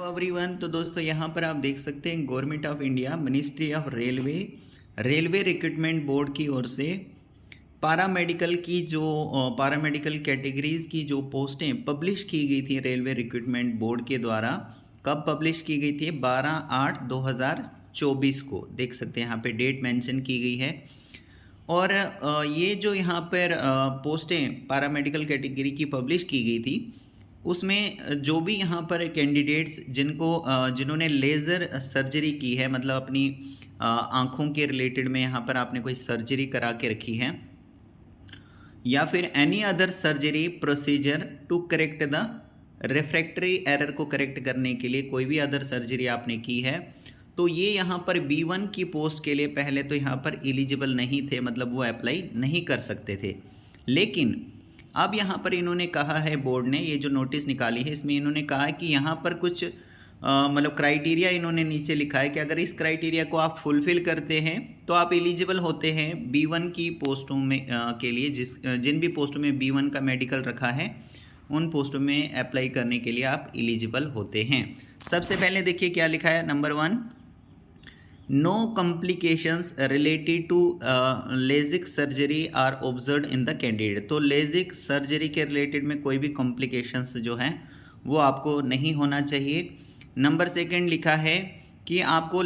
Everyone. तो दोस्तों यहाँ पर आप देख सकते हैं government of India ministry of railway recruitment board की ओर से पैरामेडिकल कैटेगरीज़ की जो पोस्टें पब्लिश की गई थी रेलवे रिक्रूटमेंट बोर्ड के द्वारा। कब पब्लिश की गई थी? 12/8/2024 को। देख सकते हैं यहाँ पे डेट मेंशन की गई है। और ये जो यहाँ पर पोस्टें पैरामेडिकल कैटेगरी की पब्लिश की गई थी, उसमें जो भी यहाँ पर कैंडिडेट्स जिन्होंने लेज़र सर्जरी की है, मतलब अपनी आँखों के रिलेटेड में यहाँ पर आपने कोई सर्जरी करा के रखी है, या फिर any other surgery procedure to correct the refractory error को करेक्ट करने के लिए कोई भी अदर सर्जरी आपने की है, तो ये यहाँ पर B1 की पोस्ट के लिए पहले तो यहाँ पर एलिजिबल नहीं थे, मतलब वो अप्लाई नहीं कर सकते थे। लेकिन अब यहाँ पर इन्होंने कहा है, बोर्ड ने ये जो नोटिस निकाली है इसमें इन्होंने कहा है कि यहाँ पर कुछ मतलब क्राइटेरिया इन्होंने नीचे लिखा है कि अगर इस क्राइटेरिया को आप फुलफ़िल करते हैं तो आप एलिजिबल होते हैं B1 की पोस्टों में के लिए। जिन भी पोस्टों में B1 का मेडिकल रखा है उन पोस्टों में अप्लाई करने के लिए आप एलिजिबल होते हैं। सबसे पहले देखिए क्या लिखा है। Number 1, no complications related to lasik surgery are observed in the candidate. तो लेजिक सर्जरी के रिलेटेड में कोई भी कॉम्प्लिकेशंस जो हैं वो आपको नहीं होना चाहिए। नंबर 2 लिखा है कि आपको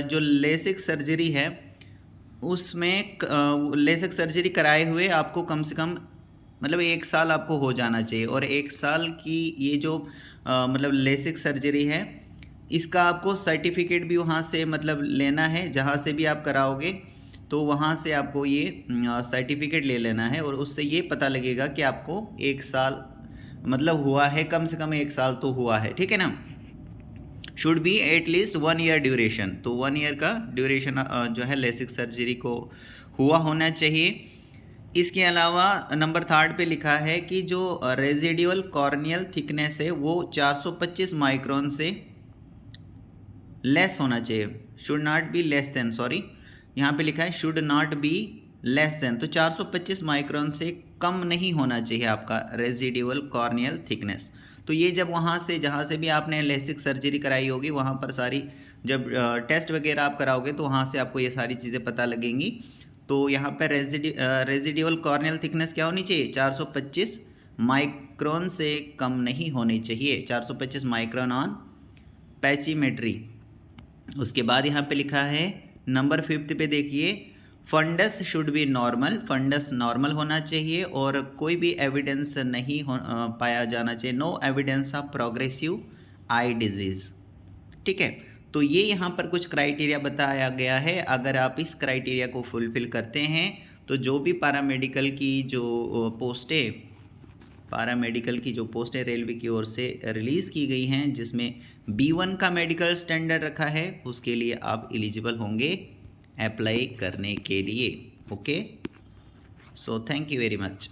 जो लेसिक सर्जरी है उसमें लेसिक सर्जरी कराए हुए आपको कम से कम मतलब 1 साल आपको हो जाना चाहिए। और 1 साल की ये जो मतलब लेसिक सर्जरी है इसका आपको सर्टिफिकेट भी वहाँ से मतलब लेना है, जहाँ से भी आप कराओगे तो वहाँ से आपको ये सर्टिफिकेट ले लेना है और उससे ये पता लगेगा कि आपको 1 साल मतलब हुआ है, कम से कम 1 साल तो हुआ है, ठीक है ना। Should be at least 1 year duration. तो 1 ईयर का ड्यूरेशन जो है लेसिक सर्जरी को हुआ होना चाहिए। इसके अलावा नंबर 3 पे लिखा है कि जो रेजिडुअल कॉर्नियल थिकनेस है वो 425 माइक्रोन से लेस होना चाहिए। Should not be less than, sorry यहाँ पे लिखा है should not be less than. तो 425 माइक्रोन से कम नहीं होना चाहिए आपका रेजिडुअल कॉर्नियल थिकनेस। तो ये जब वहाँ से जहाँ से भी आपने लेसिक सर्जरी कराई होगी वहाँ पर सारी जब टेस्ट वगैरह आप कराओगे तो वहाँ से आपको ये सारी चीज़ें पता लगेंगी। तो यहाँ पर रेजिडुअल कॉर्नियल थिकनेस क्या होनी चाहिए? 425 माइक्रोन से कम नहीं होनी चाहिए। 425 माइक्रोन ऑन पैचीमेट्री। उसके बाद यहाँ पे लिखा है नंबर 5 पे देखिए, fundus should be normal. Fundus normal होना चाहिए और कोई भी एविडेंस नहीं पाया जाना चाहिए। No evidence of progressive eye disease, ठीक है। तो ये यहाँ पर कुछ क्राइटेरिया बताया गया है। अगर आप इस क्राइटेरिया को फुलफ़िल करते हैं तो जो भी पैरामेडिकल की जो पोस्टें रेलवे की ओर से रिलीज़ की गई हैं जिसमें B1 का मेडिकल स्टैंडर्ड रखा है उसके लिए आप एलिजिबल होंगे अप्लाई करने के लिए। Okay, so thank you very much.